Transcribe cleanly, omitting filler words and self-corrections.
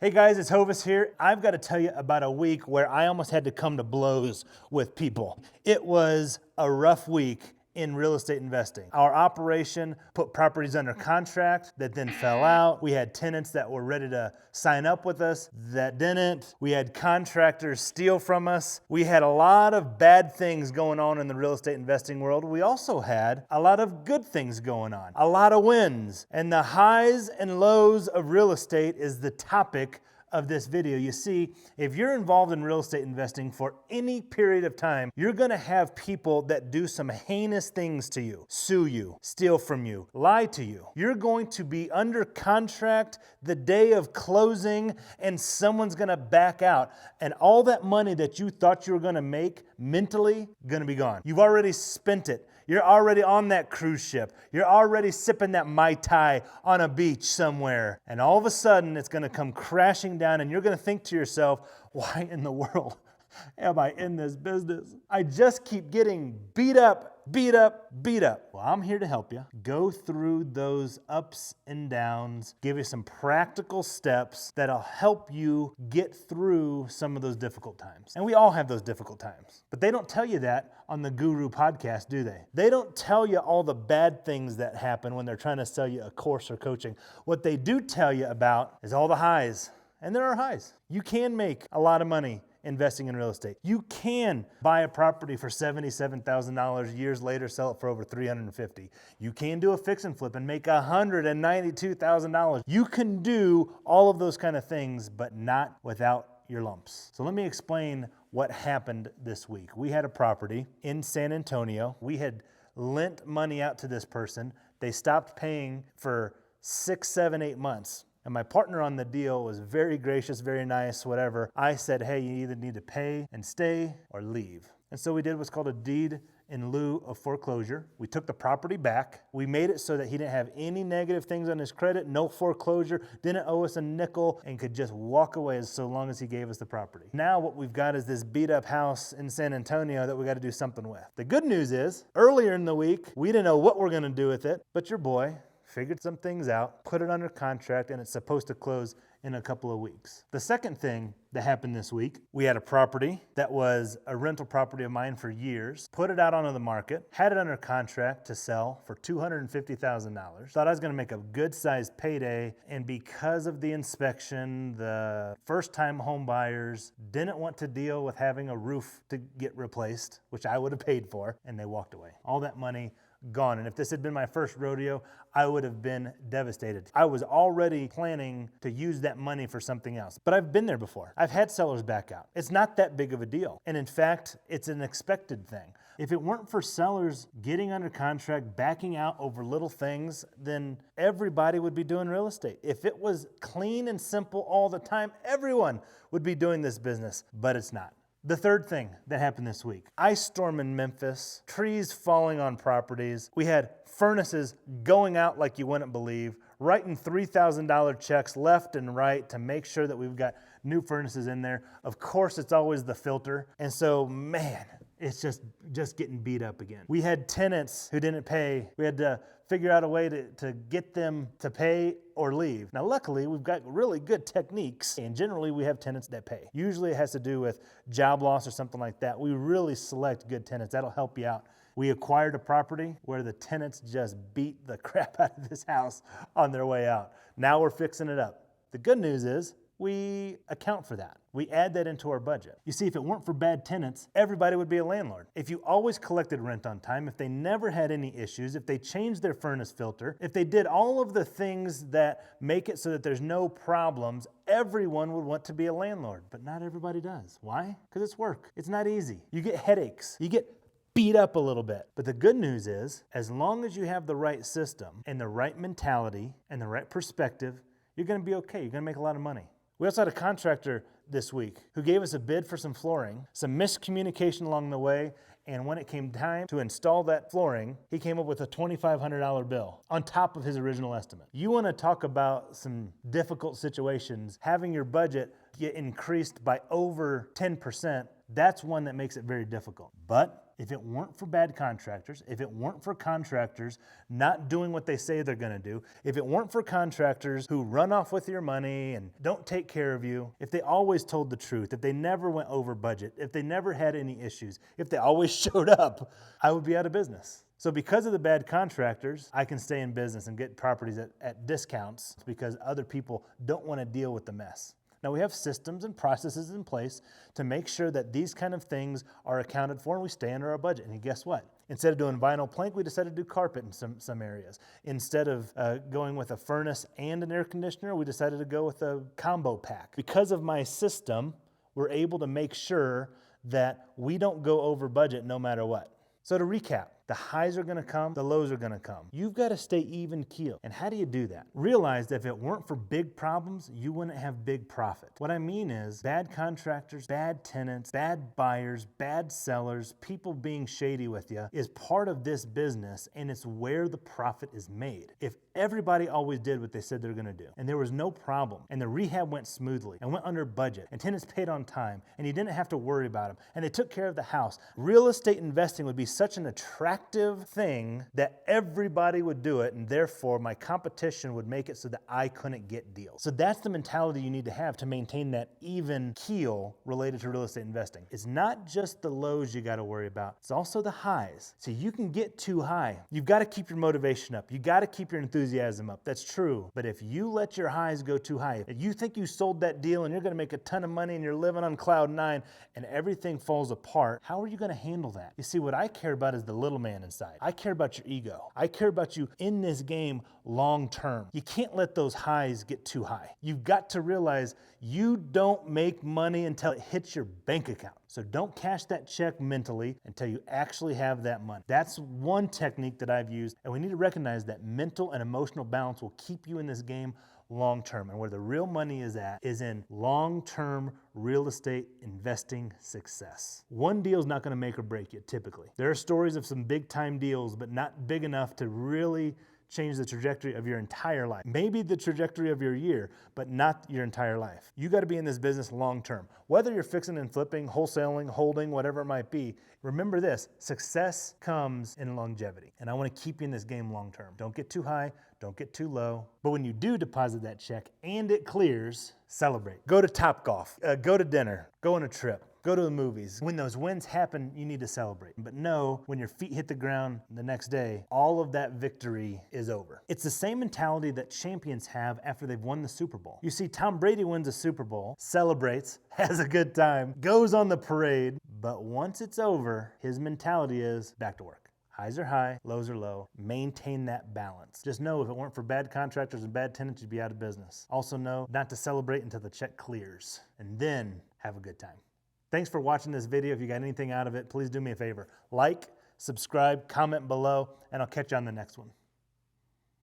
Hey guys, it's Hovis here. I've got to tell you about a week where I almost had to come to blows with people. It was a rough week in real estate investing. Our operation put properties under contract that then fell out. We had tenants that were ready to sign up with us that didn't. We had contractors steal from us. We had a lot of bad things going on in the real estate investing world. We also had a lot of good things going on, a lot of wins. And the highs and lows of real estate is the topic of this video. You see, if you're involved in real estate investing for any period of time, you're going to have people that do some heinous things to you, sue you, steal from you, lie to you. You're going to be under contract the day of closing and someone's going to back out, and all that money that you thought you were going to make mentally going to be gone. You've already spent it. You're already on that cruise ship. You're already sipping that Mai Tai on a beach somewhere. And all of a sudden, it's going to come crashing down, and you're going to think to yourself, why in the world am I in this business? I just keep getting beat up. Well, I'm here to help you go through those ups and downs, give you some practical steps that'll help you get through some of those difficult times. And we all have those difficult times. But they don't tell you that on the Guru podcast, do they? They don't tell you all the bad things that happen when they're trying to sell you a course or coaching. What they do tell you about is all the highs. And there are highs. You can make a lot of money investing in real estate. You can buy a property for $77,000 years later, sell it for over $350,000. You can do a fix and flip and make $192,000. You can do all of those kind of things, but not without your lumps. So let me explain what happened this week. We had a property in San Antonio. We had lent money out to this person. They stopped paying for 6, 7, 8 months. And my partner on the deal was very gracious, very nice, whatever. I said, hey, you either need to pay and stay or leave. And so we did what's called a deed in lieu of foreclosure. We took the property back. We made it so that he didn't have any negative things on his credit, no foreclosure, didn't owe us a nickel, and could just walk away so long as he gave us the property. Now what we've got is this beat up house in San Antonio that we got to do something with. The good news is, earlier in the week, we didn't know what we're going to do with it, but your boy figured some things out, put it under contract, and it's supposed to close in a couple of weeks. The second thing that happened this week, we had a property that was a rental property of mine for years, put it out onto the market, had it under contract to sell for $250,000. Thought I was going to make a good sized payday, and because of the inspection, the first-time home buyers didn't want to deal with having a roof to get replaced, which I would have paid for, and they walked away. All that money gone. And if this had been my first rodeo, I would have been devastated. I was already planning to use that money for something else. But I've been there before. I've had sellers back out. It's not that big of a deal. And in fact, it's an expected thing. If it weren't for sellers getting under contract, backing out over little things, then everybody would be doing real estate. If it was clean and simple all the time, everyone would be doing this business, but it's not. The third thing that happened this week, ice storm in Memphis, trees falling on properties. We had furnaces going out like you wouldn't believe, writing $3,000 checks left and right to make sure that we've got new furnaces in there. Of course, it's always the filter. And so, man, it's just getting beat up again. We had tenants who didn't pay. We had to figure out a way to get them to pay or leave. Now, luckily, we've got really good techniques, and generally we have tenants that pay. Usually it has to do with job loss or something like that. We really select good tenants. That'll help you out. We acquired a property where the tenants just beat the crap out of this house on their way out. Now we're fixing it up. The good news is we account for that. We add that into our budget. You see, if it weren't for bad tenants, everybody would be a landlord. If you always collected rent on time, if they never had any issues, if they changed their furnace filter, if they did all of the things that make it so that there's no problems, everyone would want to be a landlord. But not everybody does. Why? Because it's work. It's not easy. You get headaches. You get beat up a little bit. But the good news is, as long as you have the right system and the right mentality and the right perspective, you're going to be okay. You're going to make a lot of money. We also had a contractor this week who gave us a bid for some flooring, some miscommunication along the way, and when it came time to install that flooring, he came up with a $2,500 bill on top of his original estimate. You want to talk about some difficult situations, having your budget get increased by over 10%, that's one that makes it very difficult. But If it weren't for bad contractors, if it weren't for contractors not doing what they say they're gonna do, if it weren't for contractors who run off with your money and don't take care of you, if they always told the truth, if they never went over budget, if they never had any issues, if they always showed up, I would be out of business. So because of the bad contractors, I can stay in business and get properties at discounts because other people don't want to deal with the mess. Now we have systems and processes in place to make sure that these kind of things are accounted for and we stay under our budget. And guess what? Instead of doing vinyl plank, we decided to do carpet in some areas. Instead of going with a furnace and an air conditioner, we decided to go with a combo pack. Because of my system, we're able to make sure that we don't go over budget no matter what. So to recap, the highs are gonna come, the lows are gonna come. You've gotta stay even keel. And how do you do that? Realize that if it weren't for big problems, you wouldn't have big profit. What I mean is bad contractors, bad tenants, bad buyers, bad sellers, people being shady with you is part of this business and it's where the profit is made. If everybody always did what they said they're gonna do and there was no problem and the rehab went smoothly and went under budget and tenants paid on time and you didn't have to worry about them and they took care of the house, real estate investing would be such an attractive thing that everybody would do it and therefore my competition would make it so that I couldn't get deals. So that's the mentality you need to have to maintain that even keel related to real estate investing. It's not just the lows you got to worry about, it's also the highs. So you can get too high. You've got to keep your motivation up. You got to keep your enthusiasm up. That's true. But if you let your highs go too high, if you think you sold that deal and you're going to make a ton of money and you're living on cloud nine and everything falls apart, how are you going to handle that? You see, what I care about is the little man inside. I care about your ego. I care about you in this game long term. You can't let those highs get too high. You've got to realize you don't make money until it hits your bank account. So don't cash that check mentally until you actually have that money. That's one technique that I've used, and we need to recognize that mental and emotional balance will keep you in this game long term. And where the real money is at is in long-term real estate investing success. One deal is not going to make or break you typically. There are stories of some big time deals, but not big enough to really change the trajectory of your entire life. Maybe the trajectory of your year, but not your entire life. You got to be in this business long term. Whether you're fixing and flipping, wholesaling, holding, whatever it might be, remember this, success comes in longevity. And I want to keep you in this game long term. Don't get too high, don't get too low. But when you do deposit that check and it clears, celebrate. Go to Topgolf, go to dinner, go on a trip. Go to the movies. When those wins happen, you need to celebrate. But know when your feet hit the ground the next day, all of that victory is over. It's the same mentality that champions have after they've won the Super Bowl. You see, Tom Brady wins a Super Bowl, celebrates, has a good time, goes on the parade, but once it's over, his mentality is back to work. Highs are high, lows are low. Maintain that balance. Just know if it weren't for bad contractors and bad tenants, you'd be out of business. Also know not to celebrate until the check clears, and then have a good time. Thanks for watching this video. If you got anything out of it, please do me a favor. Like, subscribe, comment below, and I'll catch you on the next one.